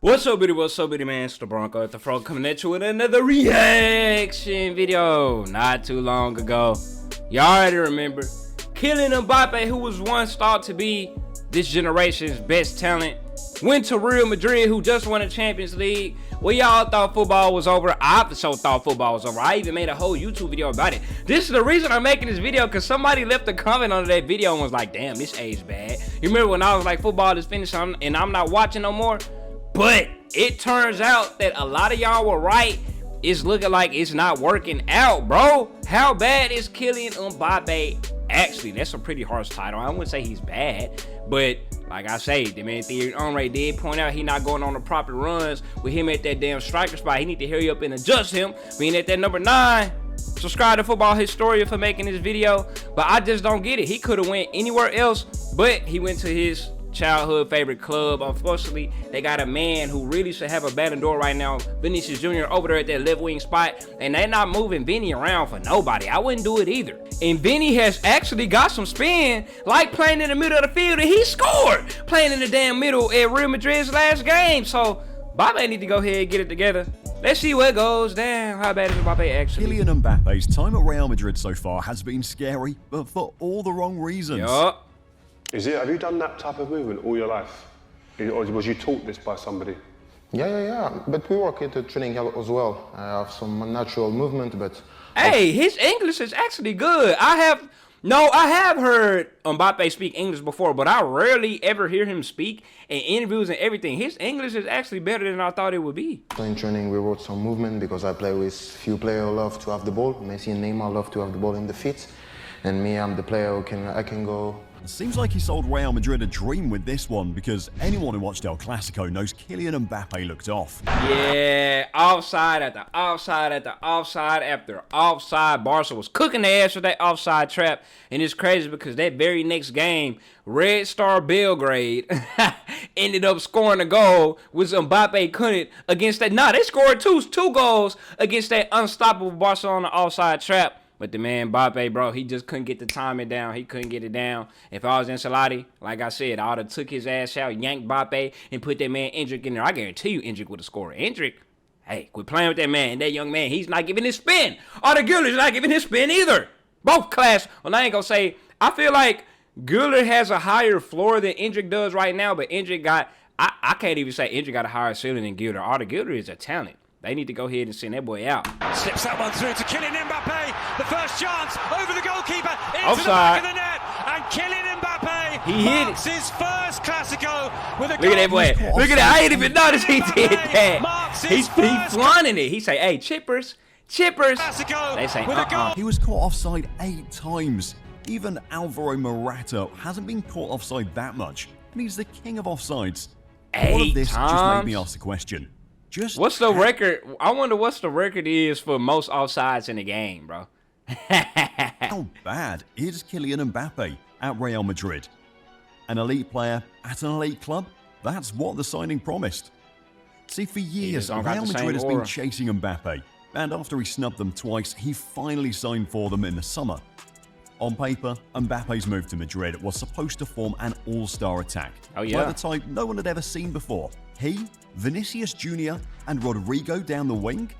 What's up, bitty man? It's the Bronco at the Frog coming at you with another reaction video. Not too long ago, you already remember Kylian Mbappe, who was once thought to be this generation's best talent, went to Real Madrid, who just won a Champions League. Well, y'all thought football was over. I for sure thought football was over. I even made a whole YouTube video about it. This is the reason I'm making this video, because somebody left a comment under that video and was like, damn, this age bad. You remember when I was like, football is finished and I'm not watching no more? But it turns out that a lot of y'all were right. It's looking like it's not working out, bro. How bad is Kylian Mbappe actually? That's a pretty harsh title. I wouldn't say he's bad, but like I say, the man Thierry Henry did point out he not going on the proper runs with him at that damn striker spot. He need to hurry up and adjust him, being at that number 9. Subscribe to Football Historian for making this video, but I just don't get it. He could have went anywhere else, but he went to his childhood favorite club. Unfortunately, they got a man who really should have a Ballon d'Or right now, Vinicius Jr, over there at that left wing spot, and they're not moving Vinny around for nobody. I wouldn't do it either. And Vinny has actually got some spin, like playing in the middle of the field, and he scored playing in the damn middle at Real Madrid's last game. So Mbappe need to go ahead and get it together. Let's see where it goes down. How bad is Mbappe actually? Kylian Mbappe's time at Real Madrid so far has been scary, but for all the wrong reasons. Yup. Have you done that type of movement all your life? Or was you taught this by somebody? Yeah. But we work at the training as well. I have some natural movement, but... Hey, his English is actually good. I have heard Mbappe speak English before, but I rarely ever hear him speak in interviews and everything. His English is actually better than I thought it would be. In training, we work some movement because I play with few players who love to have the ball. Messi and Neymar love to have the ball in the feet. And me, I'm the player who I can go. It seems like he sold Real Madrid a dream with this one, because anyone who watched El Clasico knows Kylian Mbappe looked off. Yeah, offside after offside after offside after offside. Barca was cooking the ass with that offside trap, and it's crazy because that very next game, Red Star Belgrade ended up scoring a goal, which Mbappe couldn't against that. Nah, they scored two goals against that unstoppable Barcelona offside trap. But the man Mbappe, bro, he just couldn't get the timing down. He couldn't get it down. If I was Ancelotti, like I said, I would have took his ass out, yanked Mbappe, and put that man Endrick in there. I guarantee you Endrick would have scored. Endrick, hey, quit playing with that man. And that young man, he's not giving his spin. Arda Güler's not giving his spin either. Both class. Well, I ain't going to say, I feel like Güler has a higher floor than Endrick does right now, but Endrick got, I can't even say Endrick got a higher ceiling than Güler. Arda Güler is a talent. They need to go ahead and send that boy out. Slips that one through to Kylian Mbappe. The first chance over the goalkeeper into Offside. the back of the net. And Kylian Mbappe He hit marks his first Classico with a Look at that boy. Look at that. I didn't even notice he did that. Marks He his first flaunting it. He say, hey, chippers. Classico They say, with a goal. He was caught offside 8 times. Even Alvaro Morata hasn't been caught offside that much, and he's the king of offsides. All of this just made me ask the question. What's the record? I wonder what's the record is for most offsides in the game, bro. How bad is Kylian Mbappe at Real Madrid? An elite player at an elite club? That's what the signing promised. See, for years, Real Madrid has been chasing Mbappe, and after he snubbed them twice, he finally signed for them in the summer. On paper, Mbappe's move to Madrid was supposed to form an all-star attack. Oh, yeah. Like the type no one had ever seen before. He, Vinicius Jr, and Rodrigo down the wing?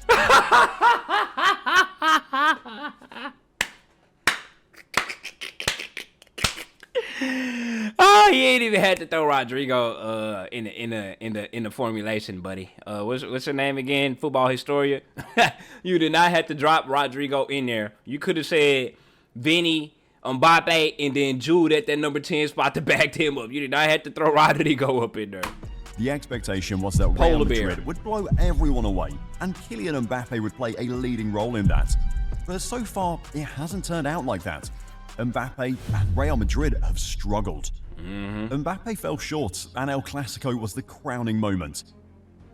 Oh, he ain't even had to throw Rodrigo in the formulation, buddy. What's her name again? Football Historian. You did not have to drop Rodrigo in there. You could have said Vinny, Mbappe, and then Jude at that number 10 spot to back him up. You did not have to throw Rodrigo up in there. The expectation was that Real Madrid would blow everyone away, and Kylian Mbappe would play a leading role in that. But so far, it hasn't turned out like that. Mbappe and Real Madrid have struggled. Mbappe fell short, and El Clasico was the crowning moment.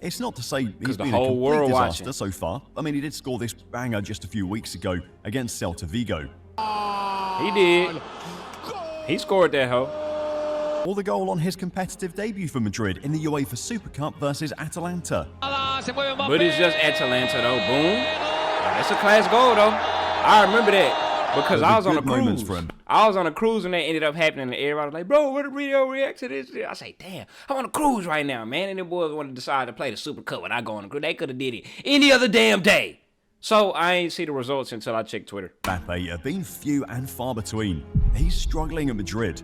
It's not to say he's been a complete disaster so far. I mean, he did score this banger just a few weeks ago against Celta Vigo. He did. He scored that hoe. Or the goal on his competitive debut for Madrid in the UEFA Super Cup versus Atalanta. But it's just Atalanta, though. Boom. That's a class goal, though. I remember that. Because I was on a cruise. I was on a cruise and that ended up happening, and everybody was like, bro, what a video react to this? I say, damn, I'm on a cruise right now, man. And the boys want to decide to play the Super Cup when I go on a cruise. They could have did it any other damn day. So I ain't see the results until I checked Twitter. Mbappe have been few and far between. He's struggling at Madrid.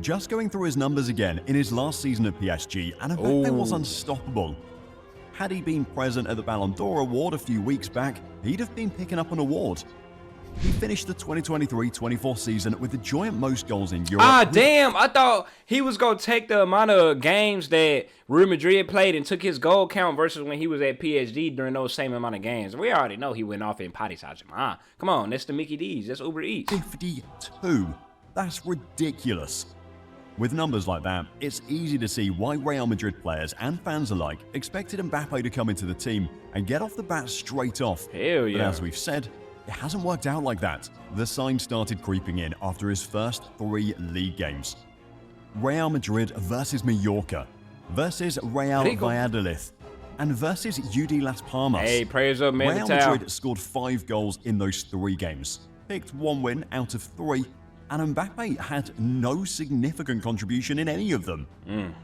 Just going through his numbers again, in his last season at PSG, and Mbappe was unstoppable. Had he been present at the Ballon d'Or award a few weeks back, he'd have been picking up an award. He finished the 2023-24 season with the joint most goals in Europe. Ah, damn. I thought he was going to take the amount of games that Real Madrid played and took his goal count versus when he was at PSG during those same amount of games. We already know he went off in Paris Saint-Germain. Come on, that's the Mickey D's. That's Uber Eats. 52. That's ridiculous. With numbers like that, it's easy to see why Real Madrid players and fans alike expected Mbappe to come into the team and get off the bat straight off. Hell yeah. But as we've said, it hasn't worked out like that. The signs started creeping in after his first 3 league games. Real Madrid versus Mallorca, versus Real Valladolid, and versus UD Las Palmas. Hey, praise up, man. Real Madrid scored 5 goals in those 3 games, picked 1 win out of 3, and Mbappe had no significant contribution in any of them.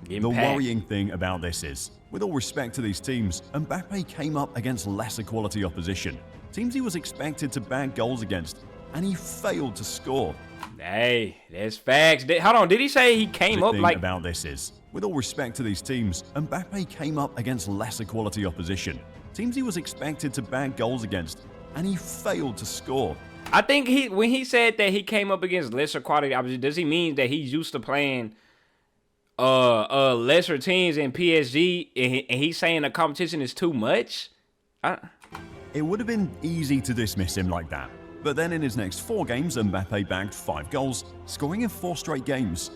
The worrying thing about this is, with all respect to these teams, Mbappe came up against lesser quality opposition. Teams he was expected to bag goals against, and he failed to score. Hey, that's facts. Hold on, did he say he came up like... The thing about this is, with all respect to these teams, Mbappe came up against lesser quality opposition. Teams he was expected to bag goals against, and he failed to score. I think when he said that he came up against lesser quality opposition, does he mean that he's used to playing lesser teams in PSG, and he's saying the competition is too much? It would have been easy to dismiss him like that. But then in his next 4 games, Mbappe bagged 5 goals, scoring in 4 straight games.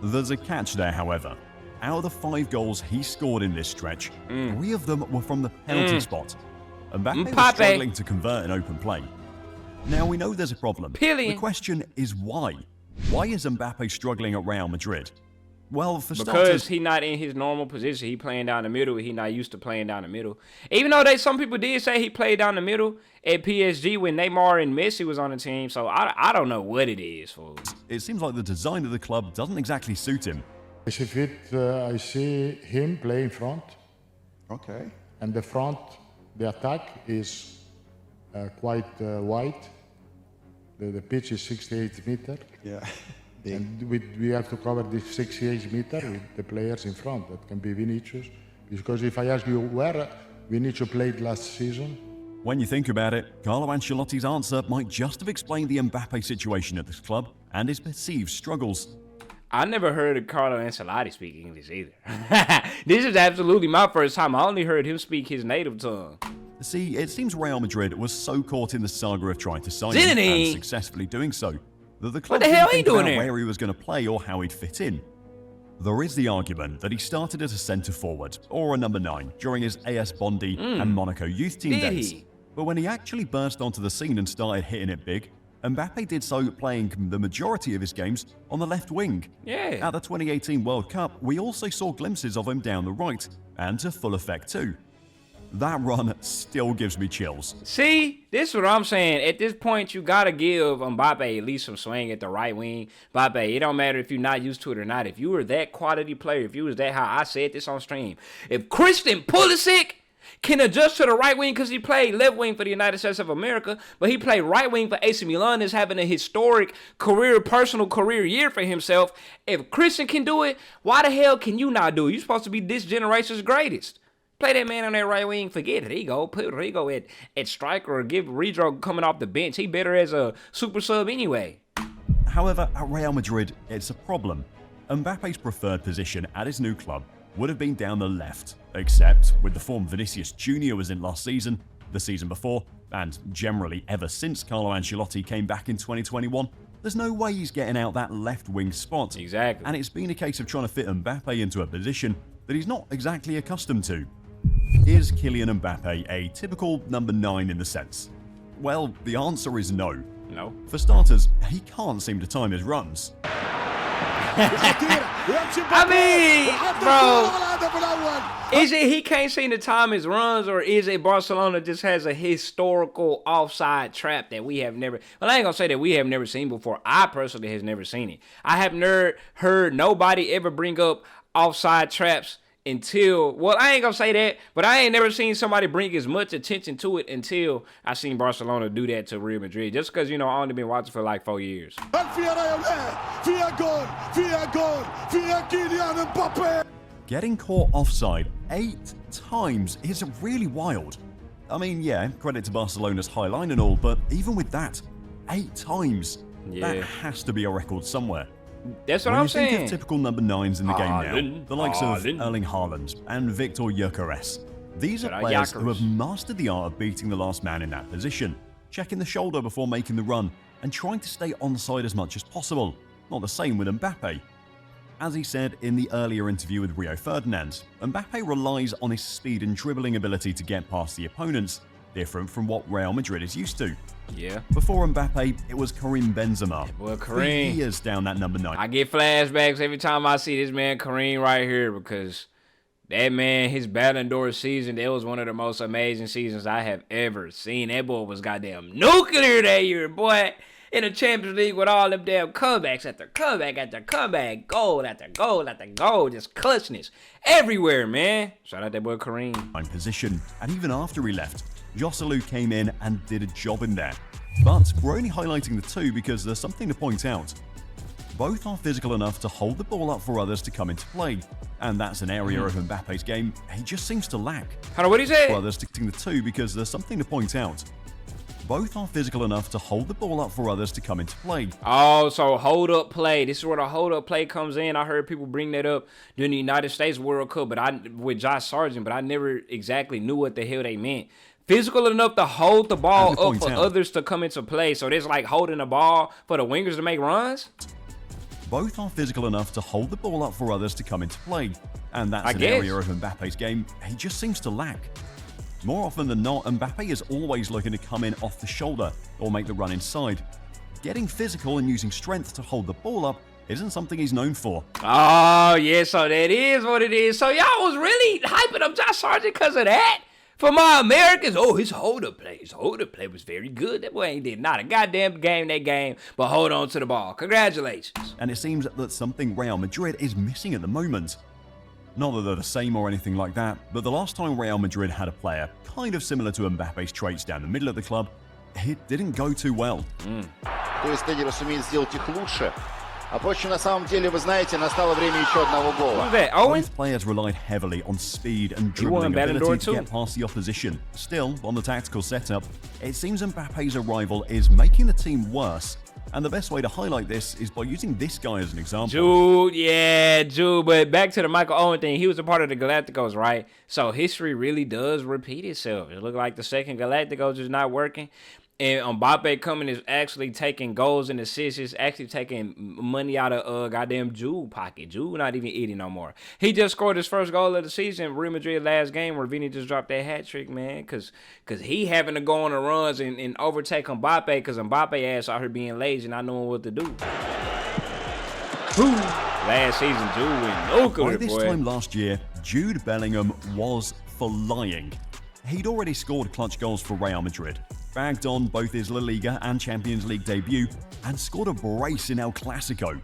There's a catch there, however. Out of the 5 goals he scored in this stretch, 3 of them were from the penalty spot. Mbappe was struggling to convert in open play. Now we know there's a problem. The question is why? Why is Mbappe struggling at Real Madrid? Well, for starters, because he's not in his normal position. He playing down the middle. He not used to playing down the middle. Even though some people did say he played down the middle at PSG when Neymar and Messi was on the team. So I don't know what it is for. It seems like the design of the club doesn't exactly suit him. I see him play in front. Okay. And the front, the attack is quite wide. The pitch is 68 meters. Yeah. And we have to cover this 68 meters with the players in front. That can be Vinicius. Because if I ask you where Vinicius played last season. When you think about it, Carlo Ancelotti's answer might just have explained the Mbappe situation at this club and his perceived struggles. I never heard of Carlo Ancelotti speak English either. This is absolutely my first time. I only heard him speak his native tongue. See, it seems Real Madrid was so caught in the saga of trying to sign him and successfully doing so, that the club didn't think about where he was going to play or how he'd fit in. There is the argument that he started as a centre-forward or a number 9 during his AS Bondy and Monaco youth team days. But when he actually burst onto the scene and started hitting it big, Mbappe did so playing the majority of his games on the left wing. At the 2018 World Cup, we also saw glimpses of him down the right, and to full effect too. That run still gives me chills. See, this is what I'm saying. At this point, you gotta give Mbappe at least some swing at the right wing. Mbappe, it don't matter if you're not used to it or not. If you were that quality player, if you was that high, I said this on stream. If Christian Pulisic can adjust to the right wing because he played left wing for the United States of America, but he played right wing for AC Milan, is having a historic personal career year for himself. If Christian can do it, why the hell can you not do it? You're supposed to be this generation's greatest. Play that man on that right wing, forget it. He go, put Rigo at striker or give Redro coming off the bench. He better as a super sub anyway. However, at Real Madrid, it's a problem. Mbappe's preferred position at his new club would have been down the left, except with the form Vinicius Jr was in last season, the season before, and generally ever since Carlo Ancelotti came back in 2021, there's no way he's getting out that left wing spot. Exactly. And it's been a case of trying to fit Mbappe into a position that he's not exactly accustomed to. Is Kylian Mbappe a typical number 9 in the sense? Well, the answer is no. No. For starters, he can't seem to time his runs. I mean, bro, is it he can't seem to time his runs, or is it Barcelona just has a historical offside trap that we have never, well, I ain't gonna say that we have never seen before. I personally has never seen it. I have never heard nobody ever bring up offside traps until, well, I ain't gonna say that, but I ain't never seen somebody bring as much attention to it until I seen Barcelona do that to Real Madrid. Just because, you know, I only been watching for like 4 years. Getting caught offside 8 times is really wild. I mean, yeah, credit to Barcelona's high line and all, but even with that, 8 times, that has to be a record somewhere. That's what when I'm you think saying. of typical number 9s in the game now, the likes of Erling Haaland and Victor Gyökeres. These are players who have mastered the art of beating the last man in that position, checking the shoulder before making the run, and trying to stay onside as much as possible. Not the same with Mbappe. As he said in the earlier interview with Rio Ferdinand, Mbappe relies on his speed and dribbling ability to get past the opponents, different from what Real Madrid is used to. Yeah. Before Mbappe, it was Karim Benzema. Well, Karim. 3 years down that number 9. I get flashbacks every time I see this man Karim right here, because that man, his Ballon d'Or season, that was one of the most amazing seasons I have ever seen. That boy was goddamn nuclear that year, boy. In the Champions League with all them damn comebacks after comeback after comeback, goal after goal after goal, just clutchness everywhere, man. Shout out that boy Karim. Position, and even after he left, Joselu came in and did a job in there. But we're only highlighting the 2 because there's something to point out. Both are physical enough to hold the ball up for others to come into play, and that's an area of Mbappe's game he just seems to lack. Hold on, what did he say? Well, they're sticking the 2 because there's something to point out. Both are physical enough to hold the ball up for others to come into play. Oh, so hold up play. This is where the hold up play comes in. I heard people bring that up during the United States World Cup, with Josh Sargent, but I never exactly knew what the hell they meant. Physical enough to hold the ball up for others to come into play. So there's like holding the ball for the wingers to make runs? Both are physical enough to hold the ball up for others to come into play. And that's an area of Mbappe's game he just seems to lack. More often than not, Mbappe is always looking to come in off the shoulder or make the run inside. Getting physical and using strength to hold the ball up isn't something he's known for. Oh, yeah, so that is what it is. So y'all was really hyping up Josh Sargent because of that? For my Americans, oh, his hold-up play was very good. That boy ain't did not a goddamn game that game, but hold on to the ball. Congratulations. And it seems that something Real Madrid is missing at the moment. Not that they're the same or anything like that, but the last time Real Madrid had a player kind of similar to Mbappe's traits down the middle of the club, it didn't go too well. То есть тренер сумеет сделать их лучше. А впрочем, на самом деле, вы знаете, настало время еще одного гола. Both players relied heavily on speed and dribbling ability to get past the opposition. Still, on the tactical setup, it seems Mbappe's arrival is making the team worse. And the best way to highlight this is by using this guy as an example. Jude, but back to the Michael Owen thing. He was a part of the Galacticos, right? So history really does repeat itself. It looked like the second Galacticos is not working. And Mbappe coming is actually taking goals and assists. Is actually taking money out of goddamn Jude pocket. Jude not even eating no more. He just scored his first goal of the season, Real Madrid last game, where Vini just dropped that hat trick, man. Cause he having to go on the runs and overtake Mbappe, because Mbappe ass out here being lazy and not knowing what to do. Last season, Jude went nuclear, By this time last year, Jude Bellingham was flying. He'd already scored clutch goals for Real Madrid, bagged on both his La Liga and Champions League debut, and scored a brace in El Clasico.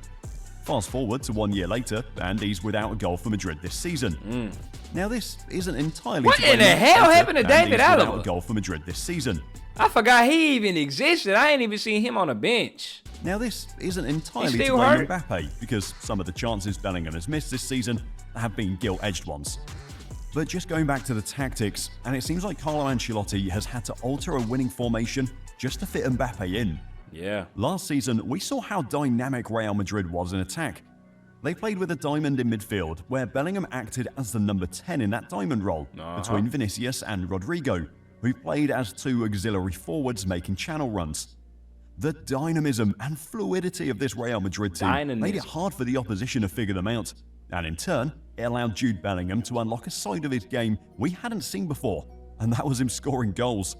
Fast forward to 1 year later, and he's without a goal for Madrid this season. Now, this isn't entirely... What in the hell happened to David Alaba? Without a goal for Madrid this season. I forgot he even existed. I ain't even seen him on a bench. Now, this isn't entirely to blame Mbappe, because some of the chances Bellingham has missed this season have been gilt-edged ones. But just going back to the tactics, and it seems like Carlo Ancelotti has had to alter a winning formation just to fit Mbappe in. Yeah. Last season, we saw how dynamic Real Madrid was in attack. They played with a diamond in midfield, where Bellingham acted as the number 10 in that diamond role, between Vinicius and Rodrigo, who played as 2 auxiliary forwards making channel runs. The dynamism and fluidity of this Real Madrid team made it hard for the opposition to figure them out, and in turn, it allowed Jude Bellingham to unlock a side of his game we hadn't seen before, and that was him scoring goals.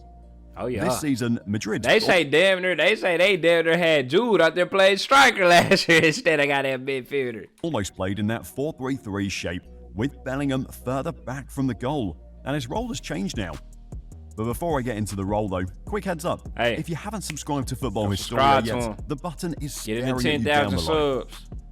Oh, yeah. This season, Madrid... They say they damn near had Jude out there playing striker last year instead of got that midfielder. Almost played in that 4-3-3 shape, with Bellingham further back from the goal, and his role has changed now. But before I get into the role though, quick heads up. Hey, if you haven't subscribed to Football Historia yet, the button is staring at you down the line.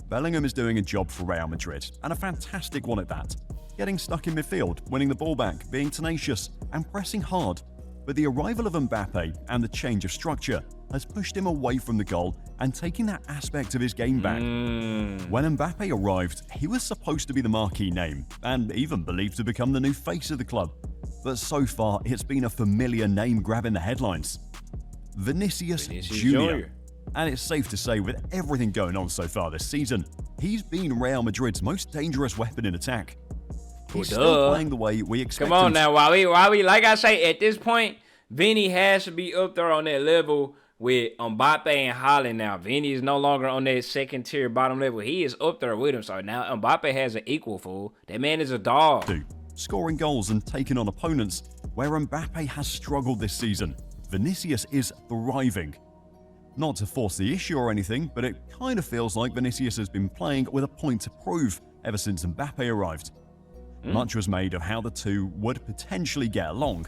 Bellingham is doing a job for Real Madrid, and a fantastic one at that. Getting stuck in midfield, winning the ball back, being tenacious, and pressing hard. But the arrival of Mbappe and the change of structure has pushed him away from the goal and taking that aspect of his game back. When Mbappe arrived, he was supposed to be the marquee name, and even believed to become the new face of the club. But so far, it's been a familiar name grabbing the headlines. Vinicius Jr. And it's safe to say, with everything going on so far this season, he's been Real Madrid's most dangerous weapon in attack. He's still playing the way we expect. Come on now, while we like I say, at this point, Vinny has to be up there on that level with Mbappe and Haaland now. Vinny is no longer on that second tier bottom level. He is up there with him. So now Mbappe has an equal fool. That man is a dog. Scoring goals and taking on opponents, where Mbappe has struggled this season, Vinicius is thriving. Not to force the issue or anything, but it kind of feels like Vinicius has been playing with a point to prove ever since Mbappe arrived. Much was made of how the two would potentially get along.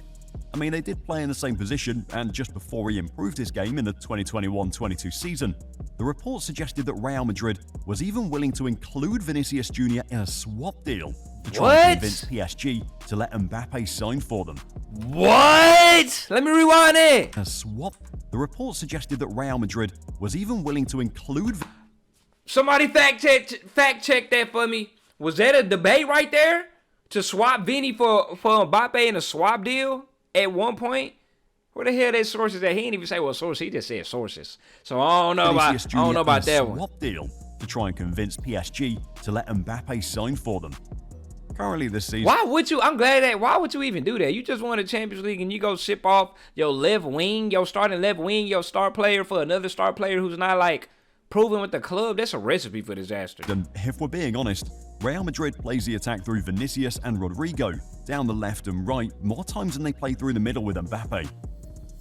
I mean, they did play in the same position, and just before he improved his game in the 2021-22 season, the report suggested that Real Madrid was even willing to include Vinicius Jr in a swap deal to try and convince PSG to let Mbappe sign for them. What? Let me rewind it. A swap? The report suggested that Real Madrid was even willing to include... Somebody fact check that for me. Was that a debate right there? To swap Vinny for Mbappe in a swap deal at one point? Where the hell that sources at? He didn't even say what source. He just said sources. So I don't know about that one. Swap deal to try and convince PSG to let Mbappe sign for them. Currently this season... Why would you? I'm glad that... Why would you even do that? You just won the Champions League and you go ship off your left wing, your starting left wing, your star player for another star player who's not like proven with the club. That's a recipe for disaster. And if we're being honest, Real Madrid plays the attack through Vinicius and Rodrigo down the left and right more times than they play through the middle with Mbappe.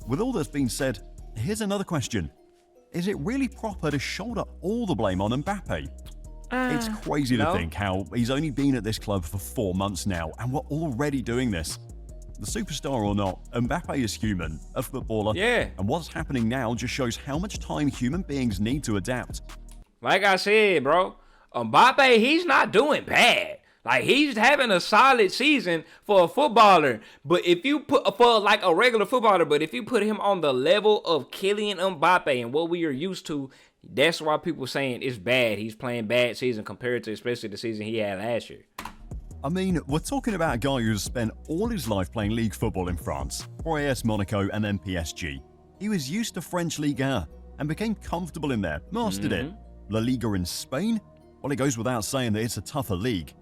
With all that's been said, here's another question. Is it really proper to shoulder all the blame on Mbappe? It's crazy to think how he's only been at this club for 4 months now, and we're already doing this. The superstar or not, Mbappe is human, a footballer, and what's happening now just shows how much time human beings need to adapt. Like I said, bro, Mbappe, he's not doing bad. Like, he's having a solid season for a footballer. But if you put, for like a regular footballer, but if you put him on the level of Kylian Mbappe and what we are used to, that's why people saying it's bad. He's playing bad season compared to especially the season he had last year. I mean, we're talking about a guy who's spent all his life playing league football in France, for AS Monaco and then PSG. He was used to French Ligue 1 and became comfortable in there, mastered it. La Liga in Spain? Well, it goes without saying that it's a tougher league.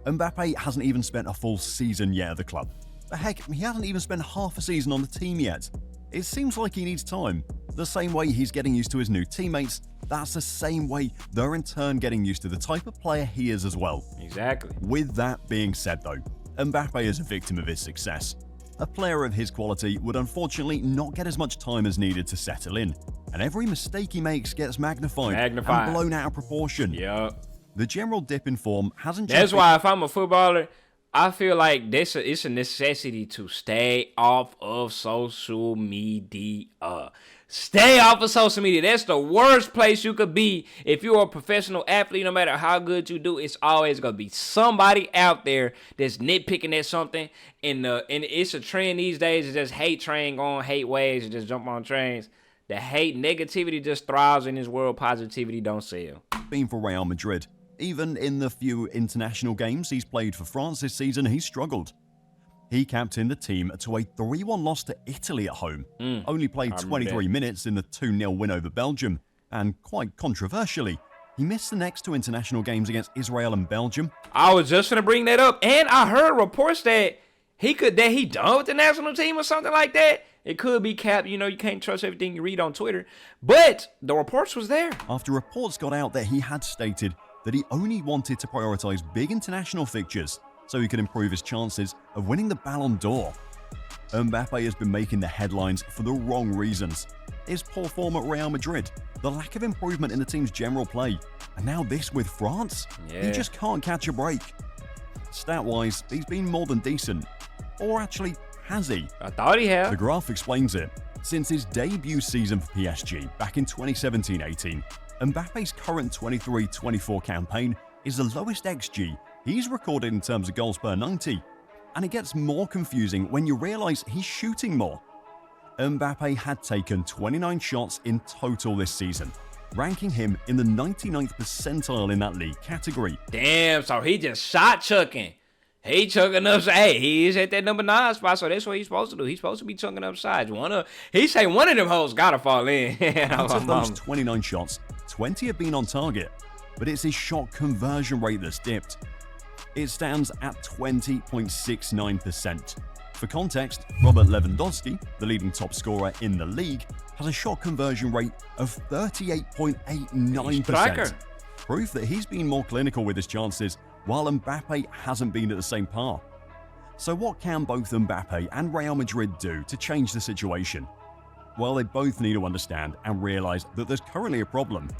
Mbappe hasn't even spent a full season yet at the club. But heck, he hasn't even spent half a season on the team yet. It seems like he needs time. The same way he's getting used to his new teammates, that's the same way they're in turn getting used to the type of player he is as well. Exactly. With that being said though, Mbappe is a victim of his success. A player of his quality would unfortunately not get as much time as needed to settle in, and every mistake he makes gets magnified. And blown out of proportion. Yep. The general dip in form hasn't just... That's why if I'm a footballer, I feel like it's a necessity to stay off of social media. Stay off of social media. That's the worst place you could be if you're a professional athlete. No matter how good you do, it's always going to be somebody out there that's nitpicking at something. And it's a trend these days. It's just hate train on, hate waves, and just jump on trains. The hate, negativity just thrives in this world. Positivity don't sell. Been for Real Madrid. Even in the few international games he's played for France this season, he's struggled. He captained the team to a 3-1 loss to Italy at home, only played 23 minutes in the 2-0 win over Belgium, and quite controversially, he missed the next 2 international games against Israel and Belgium. I was just going to bring that up, and I heard reports that he done with the national team or something like that. It could be cap, you can't trust everything you read on Twitter, but the reports was there. After reports got out that he had stated that he only wanted to prioritize big international fixtures so he could improve his chances of winning the Ballon d'Or. Mbappe has been making the headlines for the wrong reasons. His poor form at Real Madrid, the lack of improvement in the team's general play, and now this with France? Yeah. He just can't catch a break. Stat-wise, he's been more than decent. Or actually, has he? I thought he had. The graph explains it. Since his debut season for PSG back in 2017-18, Mbappe's current 23-24 campaign is the lowest XG he's recorded in terms of goals per 90. And it gets more confusing when you realise he's shooting more. Mbappe had taken 29 shots in total this season, ranking him in the 99th percentile in that league category. Damn, so he just shot chucking. He chucking up. Hey, he's at that number 9 spot, so that's what he's supposed to do. He's supposed to be chucking up sides. He say one of them hoes gotta fall in. Out of those 29 shots, 20 have been on target, but it's his shot conversion rate that's dipped. It stands at 20.69%. For context, Robert Lewandowski, the leading top scorer in the league, has a shot conversion rate of 38.89%. Proof that he's been more clinical with his chances, while Mbappe hasn't been at the same par. So what can both Mbappe and Real Madrid do to change the situation? Well, they both need to understand and realise that there's currently a problem.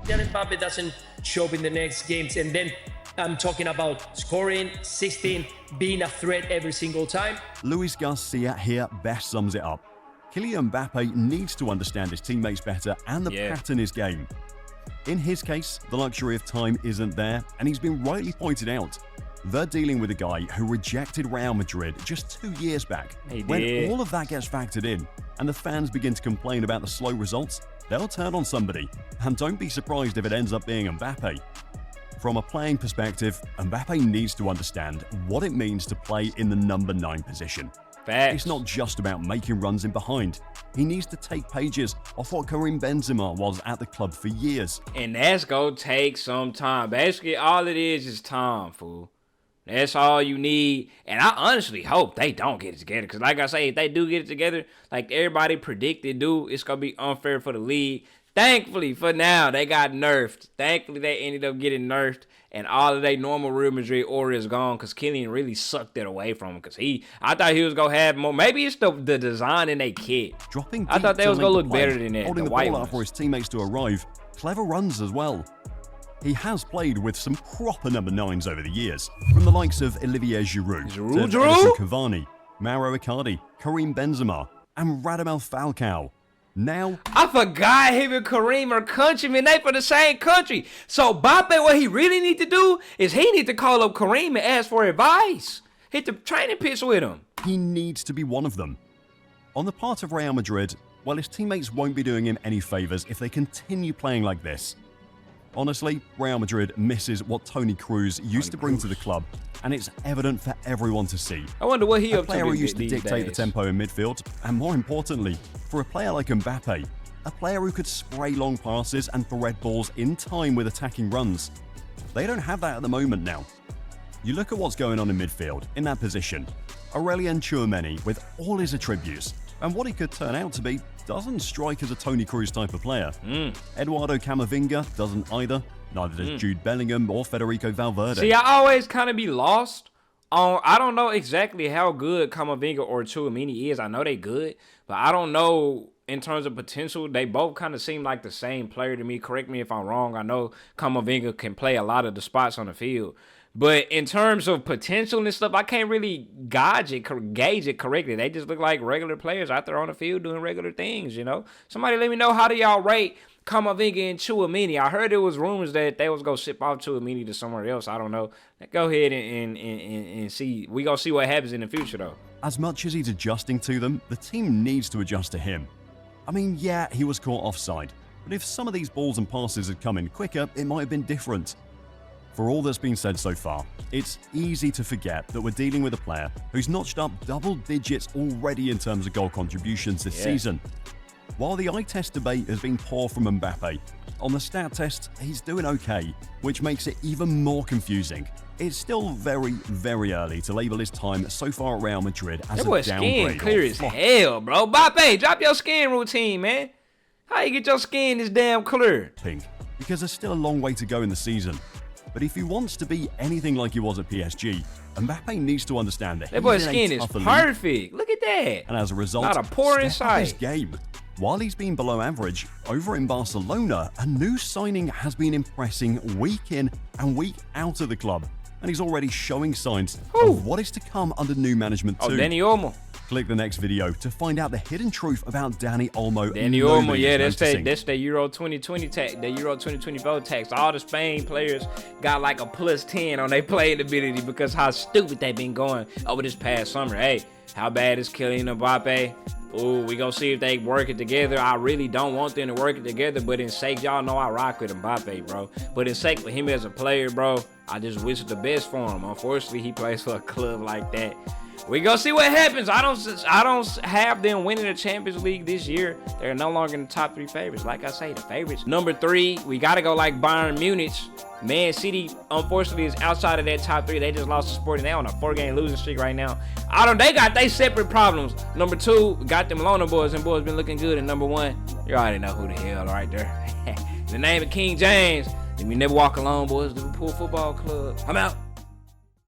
Kylian Mbappe doesn't show up in the next games, and then I'm talking about scoring, 16, being a threat every single time. Luis Garcia here best sums it up. Kylian Mbappe needs to understand his teammates better and the pattern his game. In his case, the luxury of time isn't there, and he's been rightly pointed out. They're dealing with a guy who rejected Real Madrid just 2 years back. When all of that gets factored in, and the fans begin to complain about the slow results, they'll turn on somebody, and don't be surprised if it ends up being Mbappe. From a playing perspective, Mbappe needs to understand what it means to play in the number 9 position. Facts. It's not just about making runs in behind. He needs to take pages off what Karim Benzema was at the club for years. And that's gonna take some time. Basically, all it is time, fool. That's all you need. And I honestly hope they don't get it together. Because like I say, if they do get it together, like everybody predicted it's going to be unfair for the league. Thankfully, for now, they got nerfed. Thankfully, they ended up getting nerfed. And all of their normal Real Madrid aura is gone. Because Kylian really sucked it away from him. Because I thought he was going to have more. Maybe it's the design in their kit. I thought they was going to look better than that. Holding the ball out for his teammates to arrive. Clever runs as well. He has played with some proper number 9s over the years, from the likes of Olivier Giroud, Edinson Cavani, Mauro Icardi, Karim Benzema, and Radamel Falcao. Now, I forgot him and Karim are countrymen. They from the same country. So Mbappe, what he really need to do is he need to call up Karim and ask for advice. Hit the training pitch with him. He needs to be one of them. On the part of Real Madrid, well, his teammates won't be doing him any favours if they continue playing like this. Honestly, Real Madrid misses what Toni Kroos used to bring to the club, and it's evident for everyone to see. I wonder what he up to. A player who used to dictate the tempo in midfield, and more importantly, for a player like Mbappe, a player who could spray long passes and thread balls in time with attacking runs. They don't have that at the moment now. You look at what's going on in midfield, in that position. Aurelien Tchouameni, with all his attributes, and what he could turn out to be, doesn't strike as a Toni Kroos type of player. Eduardo Camavinga doesn't either. Neither does Jude Bellingham or Federico Valverde. See, I always kind of be lost on. I don't know exactly how good Camavinga or Tchouameni is. I know they good, but I don't know in terms of potential. They both kind of seem like the same player to me. Correct me if I'm wrong. I know Camavinga can play a lot of the spots on the field. But in terms of potential and stuff, I can't really gauge it correctly. They just look like regular players out there on the field doing regular things, you know? Somebody let me know, how do y'all rate Camavinga and Tchouameni? I heard there was rumors that they was going to ship off Tchouameni to somewhere else. I don't know. Go ahead and see. We going to see what happens in the future, though. As much as he's adjusting to them, the team needs to adjust to him. I mean, yeah, he was caught offside. But if some of these balls and passes had come in quicker, it might have been different. For all that's been said so far, it's easy to forget that we're dealing with a player who's notched up double digits already in terms of goal contributions this season. While the eye test debate has been poor from Mbappe, on the stat test, he's doing okay, which makes it even more confusing. It's still very, very early to label his time so far at Real Madrid as a downgrade. Skin clear as hell, bro. Mbappe, drop your skin routine, man. How you get your skin this damn clear? Because there's still a long way to go in the season. But if he wants to be anything like he was at PSG, Mbappe needs to understand that That boy's he's in skin a is tougher league. perfect. Look at that. And as a result, Not a pore in step up his sight. game. While he's been below average, over in Barcelona, a new signing has been impressing week in and week out of the club. And he's already showing signs of what is to come under new management too. Oh, Dani Olmo. Click the next video to find out the hidden truth about Dani Olmo. Dani Olmo, yeah, that's the Euro 2020 tax, the Euro 2024 tax. All the Spain players got like a +10 on their playing ability because how stupid they been going over this past summer. Hey, how bad is Kylian Mbappe? Ooh, we gonna see if they work it together. I really don't want them to work it together, but in sake, y'all know I rock with Mbappe, bro. But in sake for him as a player, bro, I just wish the best for him. Unfortunately, he plays for a club like that. We gonna see what happens. I don't have them winning the Champions League this year. They're no longer in the top 3 favorites. Like I say, the favorites. Number 3, we gotta go like Bayern Munich. Man City, unfortunately, is outside of that top 3. They just lost to Sporting. They on a 4-game losing streak right now. They got they separate problems. Number 2, we got them Lona boys, and boys been looking good. And number 1, you already know who the hell right there. The name of King James. And we never walk alone, boys. Liverpool Football Club. I'm out.